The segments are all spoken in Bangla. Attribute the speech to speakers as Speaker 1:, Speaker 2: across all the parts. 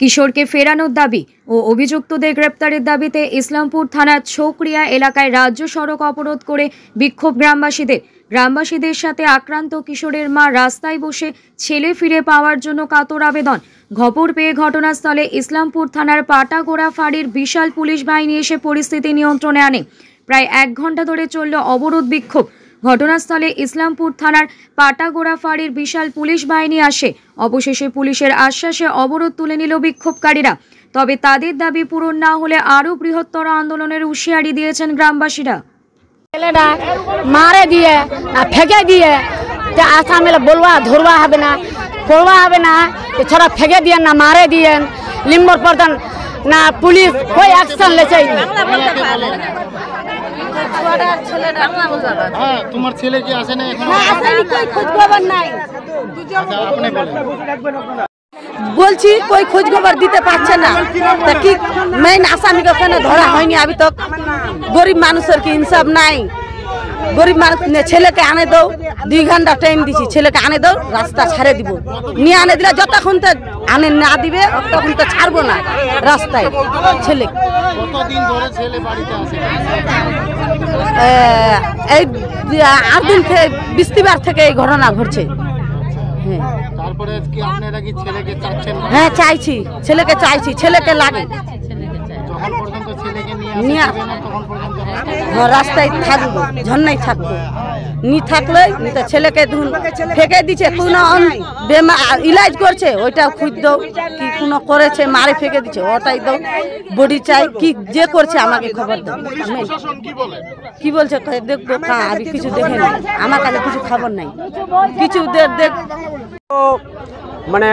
Speaker 1: কিশোরকে ফেরানোর দাবি ও অভিযুক্তদের গ্রেপ্তারের দাবিতে ইসলামপুর থানার ছৌকরিয়া এলাকায় রাজ্য সড়ক অবরোধ করে বিক্ষোভ গ্রামবাসীদের সাথে আক্রান্ত কিশোরের মা রাস্তায় বসে ছেলে ফিরে পাওয়ার জন্য কাতর আবেদন। খবর পেয়ে ঘটনাস্থলে ইসলামপুর থানার পাটাগোড়া ফাঁড়ির বিশাল পুলিশ বাহিনী এসে পরিস্থিতি নিয়ন্ত্রণে আনে। প্রায় 1 ঘন্টা ধরে চলল অবরোধ বিক্ষোভ। ঘটনাস্থলে ইসলামপুর থানার পাটাগোড়া ফাঁড়ির বিশাল পুলিশ বাহিনী আসে। অবশেষে পুলিশের আশ্বাসে অবরোধ তুলে নিল বিক্ষোভকারীরা। তবে তাদের দাবি পূরণ না হলে আরো বৃহত্তর আন্দোলনের হুঁশিয়ারি দিয়েছেন গ্রামবাসীরা।
Speaker 2: মারে দিয়ে না ফেঁকে দিয়ে আসামের বলবা ধরবা হবে না, পড়বা হবে না, এছাড়া ফেঁকে দিয়ে না মারে দিয়ে লিম্বর প্রধান না পুলিশ কোই অ্যাকশন লেছে।
Speaker 3: তোমার ছেলে কি আসে না এখনো?
Speaker 2: খোঁজ খবর নাই বলছি, কই খোঁজ খবর দিতে পারছে না। তা কি মেইন আসামিকে ওখানে ধরা হয়নি আবি তক। গরিব মানুষের কি ইনসাফ নাই? গরিব মানুষ ছেলেকে আনে দাও, 2 ঘন্টা টাইম দিছি, ছেলেকে আনে দাও, রাস্তা ছাড়ে দিব। নিয়ে আনে দিলে যতক্ষণ তো আনে না দিবে ততক্ষণ তো ছাড়বো না রাস্তায় ছেলে।
Speaker 3: কতদিন ধরে ছেলে বাড়িতে আসে?
Speaker 2: এই 8 দিন থেকে বৃহস্পতিবার থেকে এই ঘটনা ঘটছে।
Speaker 3: তারপরে কি আপনারা কি ছেলেকে চাচ্ছেন?
Speaker 2: হ্যাঁ চাইছি, ছেলেকে চাইছি, ছেলেকে লাগে।
Speaker 3: যখন পর্যন্ত ছেলেকে
Speaker 2: নিয়ে
Speaker 3: আসবে না তখন পর্যন্ত
Speaker 2: রাস্তায় থাকবো, ঝর্ণায় থাকবো। নি থাকলে তো ছেলেকে ফেঁকে দিচ্ছে, কোনো ইলাজ করছে ওইটাও খুঁজ দাও, কি কোনো করেছে মারে ফেঁকে দিচ্ছে ওটাই দাও, বডি চাই, কি যে করছে আমাকে খবর দাও। কি বলছে দেখবো, আমি কিছু দেখে নাই, আমার কাছে কিছু খবর নাই, কিছু দেখ।
Speaker 4: মানে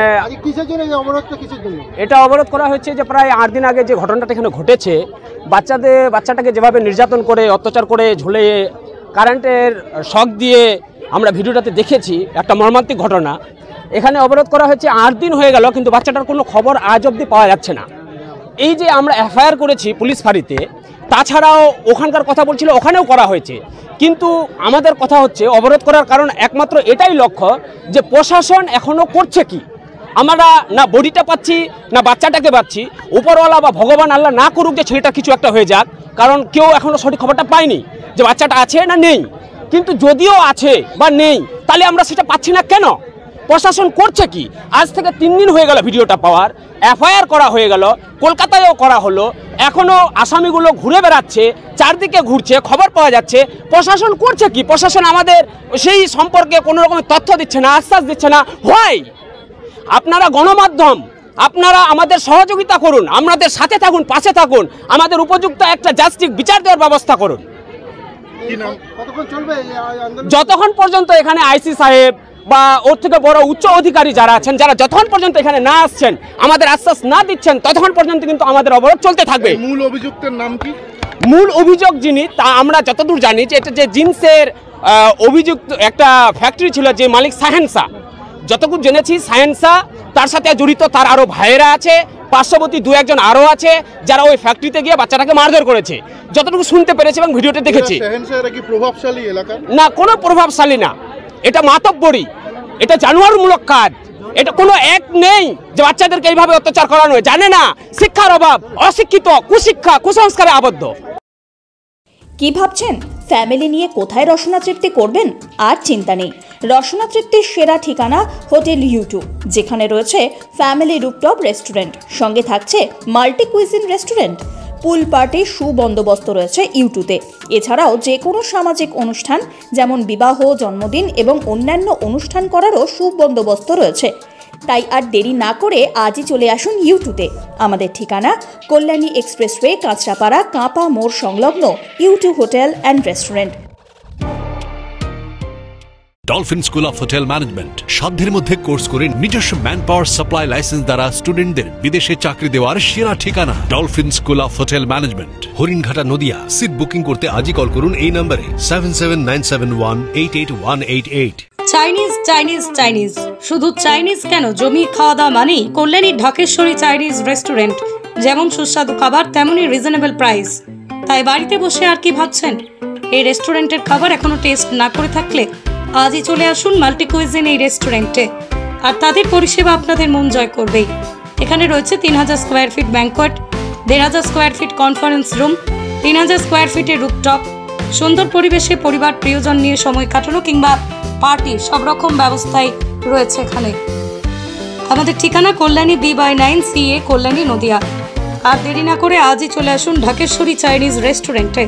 Speaker 4: এটা অবরোধ করা হয়েছে যে প্রায় 8 দিন আগে যে ঘটনাটা এখানে ঘটেছে, বাচ্চাটাকে যেভাবে নির্যাতন করে অত্যাচার করে ঝুলে কারেন্টের শক দিয়ে আমরা ভিডিওটাতে দেখেছি, একটা মর্মান্তিক ঘটনা। এখানে অবরোধ করা হয়েছে 8 দিন হয়ে গেল, কিন্তু বাচ্চাটার কোনো খবর আজ অবধি পাওয়া যাচ্ছে না। এই যে আমরা এফআইআর করেছি পুলিশ ফাঁড়িতে, তাছাড়াও ওখানকার কথা বলছিল ওখানেও করা হয়েছে, কিন্তু আমাদের কথা হচ্ছে অবরোধ করার কারণ একমাত্র এটাই লক্ষ্য যে প্রশাসন এখনও করছে কি। আমরা না বডিটা পাচ্ছি না বাচ্চাটাকে পাচ্ছি। উপরওয়ালা বা ভগবান আল্লাহ না করুক যে ছেলেটা কিছু একটা হয়ে যাক, কারণ কেউ এখনও সঠিক খবরটা পায়নি যে বাচ্চাটা আছে না নেই। কিন্তু যদিও আছে বা নেই, তাহলে আমরা সেটা পাচ্ছি না কেন? প্রশাসন করছে কি? আজ থেকে 3 দিন হয়ে গেল ভিডিওটা পাওয়ার, এফআইআর করা হয়ে গেল, কলকাতায়ও করা হলো, এখনও আসামিগুলো ঘুরে বেড়াচ্ছে, চারদিকে ঘুরছে, খবর পাওয়া যাচ্ছে। প্রশাসন করছে কি? প্রশাসন আমাদের সেই সম্পর্কে কোনো রকমের তথ্য দিচ্ছে না, আশ্বাস দিচ্ছে না। হয় আপনারা গণমাধ্যম, আপনারা আমাদের সহযোগিতা করুন, আমাদের সাথে থাকুন, পাশে থাকুন, আমাদের উপযুক্ত একটা জাস্টিস বিচার দেওয়ার ব্যবস্থা করুন। যতক্ষণ পর্যন্ত এখানে আইসি সাহেব বা ওর থেকে বড় উচ্চ অধিকারী যারা আছেন, যারা যতক্ষণ পর্যন্ত এখানে না আসছেন, আমাদের আশ্বাস না দিচ্ছেন, ততক্ষণ পর্যন্ত কিন্তু আমাদের অবরোধ চলতে থাকবে।
Speaker 3: মূল অভিযুক্তের নাম কি?
Speaker 4: মূল অভিযোগ যিনি, তা আমরা যতদূর জানি যে এটা যে জিন্সের অভিযুক্ত একটা ফ্যাক্টরি ছিল, যে মালিক সাহেনসা, যতটুকু জেনেছি সাহেনসা, তার সাথে জড়িত তার আরও ভাইয়েরা আছে, পার্শ্ববর্তী 2-1 জন আরও আছে যারা ওই ফ্যাক্টরিতে গিয়ে বাচ্চাটাকে মারধর করেছে, যতটুকু শুনতে পেরেছি এবং ভিডিওতে দেখেছি।
Speaker 3: প্রভাবশালী এলাকা
Speaker 4: না, কোনো প্রভাবশালী না, এটা মাতব্বরি, এটা জানোয়ারমূলক কাজ। এটা কোনো এক নেই যে বাচ্চাদেরকে এইভাবে অত্যাচার করানো হয়। জানে না, শিক্ষার অভাব, অশিক্ষিত, কুশিক্ষা, কুসংস্কারে আবদ্ধ।
Speaker 5: কি ভাবছেন ফ্যামিলি নিয়ে কোথায় রসনা তৃপ্তি করবেন? আর চিন্তা নেই, রসনা তৃপ্তির সেরা ঠিকানা হোটেল ইউ2, যেখানে রয়েছে ফ্যামিলি রুফটপ রেস্টুরেন্ট, সঙ্গে থাকছে মাল্টি কুইজিন রেস্টুরেন্ট। পুল পার্টির সুবন্দোবস্ত রয়েছে ইউ2তে। এছাড়াও যে কোনো সামাজিক অনুষ্ঠান যেমন বিবাহ, জন্মদিন এবং অন্যান্য অনুষ্ঠান করারও সুবন্দোবস্ত রয়েছে। তাই আর দেরি না করে আজই চলে আসুন ইউ2তে। আমাদের ঠিকানা কল্যাণী এক্সপ্রেসওয়ে, কাঁচরাপাড়া, কাঁপা মোড় সংলগ্ন ইউ2 hotel and restaurant.
Speaker 6: Dolphin school of hotel management সাধ্যের মধ্যে কোর্স করে নিজস্ব ম্যান পাওয়ার সাপ্লাই লাইসেন্স দ্বারা স্টুডেন্টদের বিদেশে চাকরি দেওয়ার সেরা ঠিকানা Dolphin school of hotel management, Haringhata, Nadia. Seat booking করতে আজই কল করুন এই নম্বরে 7797188188।
Speaker 7: চাইনিজ চাইনিজ চাইনিজ, শুধু চাইনিজ কেন, জমি খাওয়া দাওয়া মানেই কল্যাণী ঢাকেশ্বরী চাইনিজ রেস্টুরেন্ট। যেমন সুস্বাদু খাবার, তেমনই রিজনেবল প্রাইস। তাই বাড়িতে বসে আর কি ভাবছেন? এই রেস্টুরেন্টের খাবার এখনো টেস্ট না করে থাকলে আজই চলে আসুন মাল্টি কুইজিন এই রেস্টুরেন্টে, আর তাদের পরিষেবা আপনাদের মন জয় করবেই। এখানে রয়েছে 3000 square feet banquet, 1500 square feet conference room, 3000 square ফিটের রুফটপ। সুন্দর পরিবেশে পরিবার প্রিয়জন নিয়ে সময় কাটানো কিংবা পার্টি সব রকম ব্যবস্থাই রয়েছে এখানে। আমাদের ঠিকানা কল্যাণী B/9 CA, কল্যাণী, নদিয়া। আর দেরি না করে আজই চলে আসুন ঢাকেশ্বরী চাইনিজ রেস্টুরেন্টে।